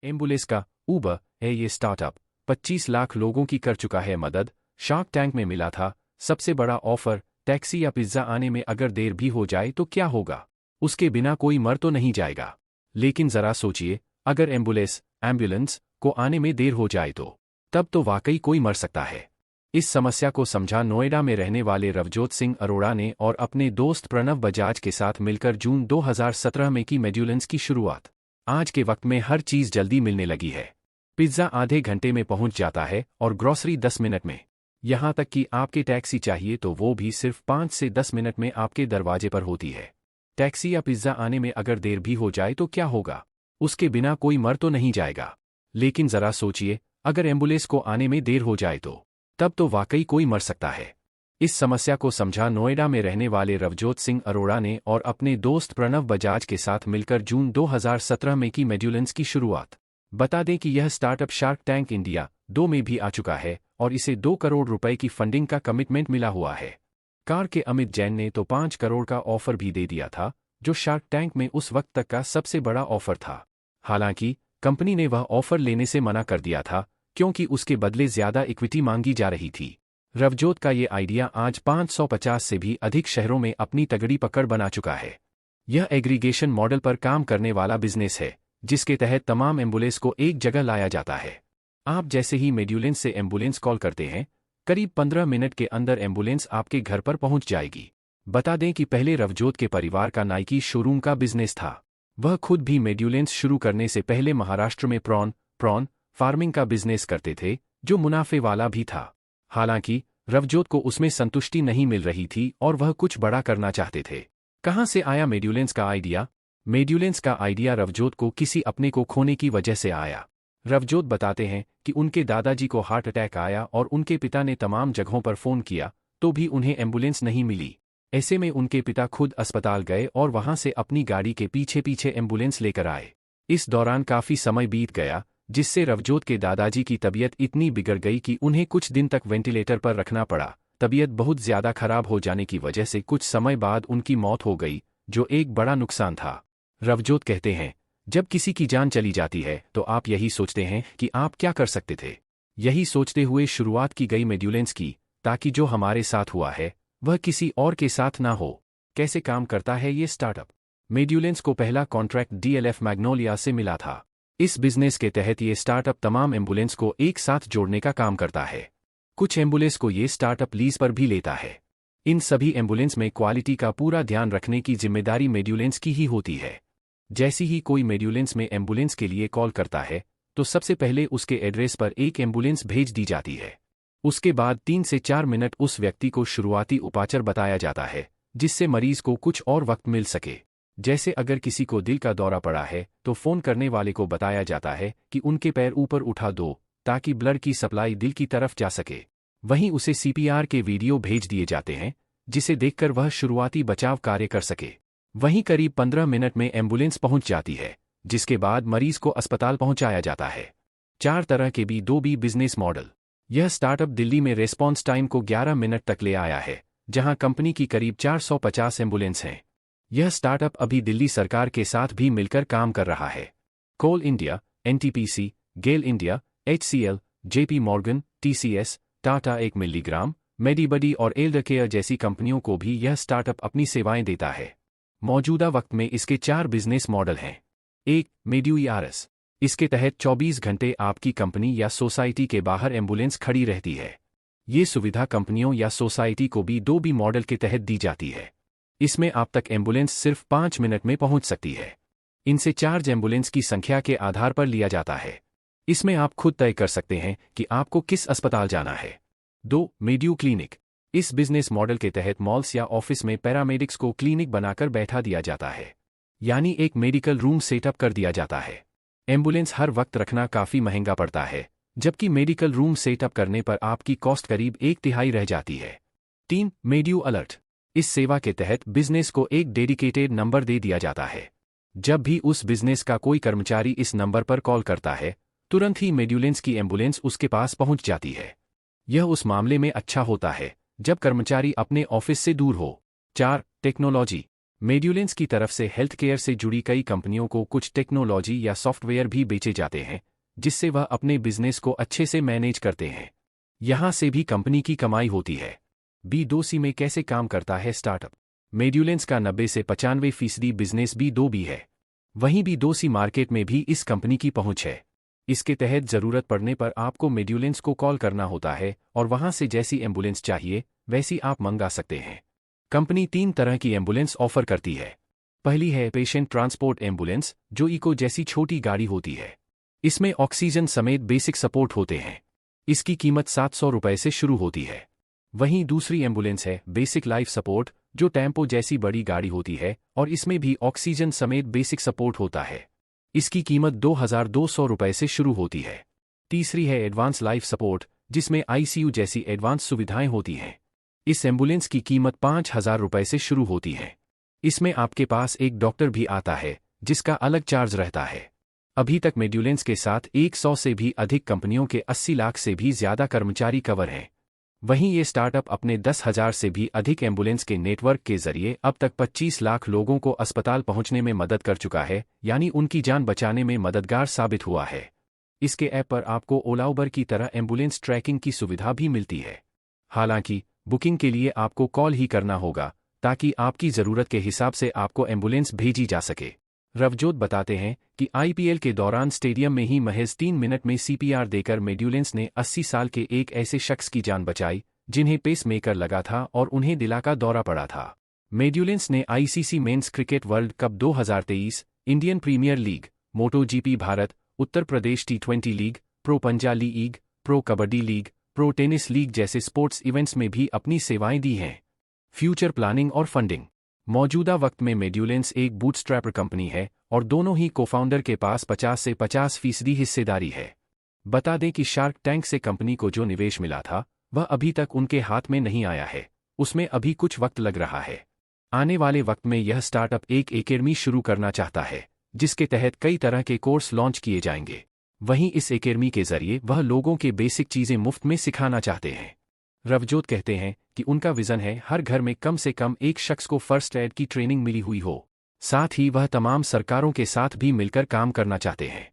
Ambulance का उबर है ये स्टार्टअप 25 लाख लोगों की कर चुका है मदद। शार्क टैंक में मिला था सबसे बड़ा ऑफर। टैक्सी या पिज्जा आने में अगर देर भी हो जाए तो क्या होगा? उसके बिना कोई मर तो नहीं जाएगा। लेकिन जरा सोचिए, अगर एम्बुलेंस को आने में देर हो जाए तो तब तो वाकई कोई मर सकता है। इस समस्या को समझा नोएडा में रहने वाले रवजोत सिंह अरोड़ा ने और अपने दोस्त प्रणव बजाज के साथ मिलकर जून 2017 में की मेड्यूलेंस की शुरुआत। आज के वक्त में हर चीज जल्दी मिलने लगी है। पिज्जा आधे घंटे में पहुंच जाता है और ग्रोसरी 10 मिनट में। यहां तक कि आपके टैक्सी चाहिए तो वो भी सिर्फ 5 से 10 मिनट में आपके दरवाजे पर होती है। टैक्सी या पिज्जा आने में अगर देर भी हो जाए तो क्या होगा? उसके बिना कोई मर तो नहीं जाएगा। लेकिन जरा सोचिए, अगर एम्बुलेंस को आने में देर हो जाए तो तब तो वाकई कोई मर सकता है। इस समस्या को समझा नोएडा में रहने वाले रवजोत सिंह अरोड़ा ने और अपने दोस्त प्रणव बजाज के साथ मिलकर जून 2017 में की मेड्यूलेंस की शुरुआत। बता दें कि यह स्टार्टअप शार्क टैंक इंडिया 2 में भी आ चुका है और इसे 2 करोड़ रुपए की फंडिंग का कमिटमेंट मिला हुआ है। कार के अमित जैन ने तो 5 करोड़ का ऑफर भी दे दिया था, जो शार्क टैंक में उस वक्त तक का सबसे बड़ा ऑफर था। हालांकि कंपनी ने वह ऑफर लेने से मना कर दिया था क्योंकि उसके बदले ज्यादा इक्विटी मांगी जा रही थी। रवजोत का ये आइडिया आज 550 से भी अधिक शहरों में अपनी तगड़ी पकड़ बना चुका है। यह एग्रीगेशन मॉडल पर काम करने वाला बिजनेस है, जिसके तहत तमाम एम्बुलेंस को एक जगह लाया जाता है। आप जैसे ही मेड्यूलेंस से एम्बुलेंस कॉल करते हैं, करीब 15 मिनट के अंदर एम्बुलेंस आपके घर पर पहुंच जाएगी। बता दें कि पहले रवजोत के परिवार का नाइकी शोरूम का बिजनेस था। वह खुद भी मेड्यूलेंस शुरू करने से पहले महाराष्ट्र में प्रॉन फार्मिंग का बिजनेस करते थे, जो मुनाफे वाला भी था। हालांकि रवजोत को उसमें संतुष्टि नहीं मिल रही थी और वह कुछ बड़ा करना चाहते थे। कहां से आया मेड्यूलेंस का आइडिया? मेड्यूलेंस का आइडिया रवजोत को किसी अपने को खोने की वजह से आया। रवजोत बताते हैं कि उनके दादाजी को हार्ट अटैक आया और उनके पिता ने तमाम जगहों पर फोन किया तो भी उन्हें एम्बुलेंस नहीं मिली। ऐसे में उनके पिता खुद अस्पताल गए और वहां से अपनी गाड़ी के पीछे पीछे एम्बुलेंस लेकर आए। इस दौरान काफी समय बीत गया, जिससे रवजोत के दादाजी की तबीयत इतनी बिगड़ गई कि उन्हें कुछ दिन तक वेंटिलेटर पर रखना पड़ा। तबीयत बहुत ज्यादा खराब हो जाने की वजह से कुछ समय बाद उनकी मौत हो गई, जो एक बड़ा नुकसान था। रवजोत कहते हैं, जब किसी की जान चली जाती है तो आप यही सोचते हैं कि आप क्या कर सकते थे। यही सोचते हुए शुरुआत की गई मेड्यूलेंस की, ताकि जो हमारे साथ हुआ है वह किसी और के साथ ना हो। कैसे काम करता है ये स्टार्टअप? मेड्यूलेंस को पहला कॉन्ट्रैक्ट DLF मैग्नोलिया से मिला था। इस बिजनेस के तहत ये स्टार्टअप तमाम एम्बुलेंस को एक साथ जोड़ने का काम करता है। कुछ एम्बुलेंस को ये स्टार्टअप लीज पर भी लेता है। इन सभी एम्बुलेंस में क्वालिटी का पूरा ध्यान रखने की जिम्मेदारी मेड्यूलेंस की ही होती है। जैसी ही कोई मेड्यूलेंस में एम्बुलेंस के लिए कॉल करता है तो सबसे पहले उसके एड्रेस पर एक एम्बुलेंस भेज दी जाती है। उसके बाद 3 से 4 मिनट उस व्यक्ति को शुरुआती उपचार बताया जाता है, जिससे मरीज को कुछ और वक्त मिल सके। जैसे अगर किसी को दिल का दौरा पड़ा है तो फोन करने वाले को बताया जाता है कि उनके पैर ऊपर उठा दो ताकि ब्लड की सप्लाई दिल की तरफ जा सके। वहीं उसे CPR के वीडियो भेज दिए जाते हैं, जिसे देखकर वह शुरुआती बचाव कार्य कर सके। वहीं करीब 15 मिनट में एम्बुलेंस पहुंच जाती है, जिसके बाद मरीज को अस्पताल पहुंचाया जाता है। 4 तरह के B2B बिजनेस मॉडल। यह स्टार्टअप दिल्ली में रेस्पॉन्स टाइम को 11 मिनट तक ले आया है, जहां कंपनी की करीब 450 एम्बुलेंस हैं। यह स्टार्टअप अभी दिल्ली सरकार के साथ भी मिलकर काम कर रहा है। Coal India, NTPC, GAIL India, HCL, JP Morgan, TCS, Tata 1 milligram, MediBuddy और एल्डर केयर जैसी कंपनियों को भी यह स्टार्टअप अपनी सेवाएं देता है। मौजूदा वक्त में इसके 4 बिजनेस मॉडल हैं। 1. मेड्यूईआरएस। इसके तहत 24 घंटे आपकी कंपनी या सोसाइटी के बाहर एम्बुलेंस खड़ी रहती है। ये सुविधा कंपनियों या सोसाइटी को B2B मॉडल के तहत दी जाती है। इसमें आप तक एम्बुलेंस सिर्फ 5 मिनट में पहुंच सकती है। इनसे चार्ज एम्बुलेंस की संख्या के आधार पर लिया जाता है। इसमें आप खुद तय कर सकते हैं कि आपको किस अस्पताल जाना है। 2. मेड्यू क्लिनिक। इस बिजनेस मॉडल के तहत मॉल्स या ऑफिस में पैरामेडिक्स को क्लिनिक बनाकर बैठा दिया जाता है, यानी एक मेडिकल रूम सेटअप कर दिया जाता है। एम्बुलेंस हर वक्त रखना काफी महंगा पड़ता है, जबकि मेडिकल रूम सेटअप करने पर आपकी कॉस्ट करीब 1/3 रह जाती है। 3. मेड्यू अलर्ट। इस सेवा के तहत बिजनेस को एक डेडिकेटेड नंबर दे दिया जाता है। जब भी उस बिजनेस का कोई कर्मचारी इस नंबर पर कॉल करता है, तुरंत ही मेड्यूलेंस की एम्बुलेंस उसके पास पहुंच जाती है। यह उस मामले में अच्छा होता है जब कर्मचारी अपने ऑफिस से दूर हो। 4. टेक्नोलॉजी। मेड्यूलेंस की तरफ से हेल्थ केयर से जुड़ी कई कंपनियों को कुछ टेक्नोलॉजी या सॉफ्टवेयर भी बेचे जाते हैं, जिससे वह अपने बिजनेस को अच्छे से मैनेज करते हैं। यहां से भी कंपनी की कमाई होती है। B2C में कैसे काम करता है स्टार्टअप? मेड्यूलेंस का 90 से 95% बिजनेस B2B है। वहीं B2C मार्केट में भी इस कंपनी की पहुंच है। इसके तहत जरूरत पड़ने पर आपको मेड्यूलेंस को कॉल करना होता है और वहां से जैसी एम्बुलेंस चाहिए वैसी आप मंगा सकते हैं। कंपनी 3 तरह की एम्बुलेंस ऑफर करती है। पहली है पेशेंट ट्रांसपोर्ट एम्बुलेंस, जो इको जैसी छोटी गाड़ी होती है। इसमें ऑक्सीजन समेत बेसिक सपोर्ट होते हैं। इसकी कीमत 700 रुपए से शुरू होती है। वहीं दूसरी एम्बुलेंस है बेसिक लाइफ सपोर्ट, जो टेम्पो जैसी बड़ी गाड़ी होती है और इसमें भी ऑक्सीजन समेत बेसिक सपोर्ट होता है। इसकी कीमत 2200 रुपए से शुरू होती है। तीसरी है एडवांस लाइफ सपोर्ट, जिसमें ICU जैसी एडवांस सुविधाएं होती हैं। इस एम्बुलेंस की कीमत 5000 रुपए से शुरू होती है। इसमें आपके पास एक डॉक्टर भी आता है, जिसका अलग चार्ज रहता है। अभी तक मेड्यूलेंस के साथ 100 से भी अधिक कंपनियों के 80 लाख से भी ज्यादा कर्मचारी कवर हैं। वहीं ये स्टार्टअप अपने 10,000 से भी अधिक एम्बुलेंस के नेटवर्क के जरिए अब तक 25 लाख लोगों को अस्पताल पहुंचने में मदद कर चुका है, यानी उनकी जान बचाने में मददगार साबित हुआ है। इसके ऐप पर आपको ओला उबर की तरह एम्बुलेंस ट्रैकिंग की सुविधा भी मिलती है। हालांकि बुकिंग के लिए आपको कॉल ही करना होगा, ताकि आपकी ज़रूरत के हिसाब से आपको एम्बुलेंस भेजी जा सके। रवजोत बताते हैं कि IPL के दौरान स्टेडियम में ही महज 3 मिनट में CPR देकर मेड्यूलेंस ने 80 साल के एक ऐसे शख्स की जान बचाई, जिन्हें पेसमेकर लगा था और उन्हें दिल का दौरा पड़ा था। मेड्यूलेंस ने ICC Men's Cricket World Cup 2023, Indian Premier League, MotoGP Bharat, Uttar Pradesh T20 League, Pro Panja League, Pro Kabaddi League, Pro Tennis League जैसे स्पोर्ट्स इवेंट्स में भी अपनी सेवाएं दी हैं। फ्यूचर प्लानिंग और फंडिंग। मौजूदा वक्त में मेड्यूलेंस एक बूटस्ट्रैपर कंपनी है और दोनों ही कोफाउंडर के पास 50 से 50% हिस्सेदारी है। बता दें कि शार्क टैंक से कंपनी को जो निवेश मिला था, वह अभी तक उनके हाथ में नहीं आया है। उसमें अभी कुछ वक्त लग रहा है। आने वाले वक्त में यह स्टार्टअप एक एकेडमी शुरू करना चाहता है, जिसके तहत कई तरह के कोर्स लॉन्च किए जाएंगे। वहीं इस एकेडमी के जरिए वह लोगों के बेसिक चीजें मुफ्त में सिखाना चाहते हैं। रवजोत कहते हैं कि उनका विजन है हर घर में कम से कम एक शख्स को फर्स्ट एड की ट्रेनिंग मिली हुई हो। साथ ही वह तमाम सरकारों के साथ भी मिलकर काम करना चाहते हैं।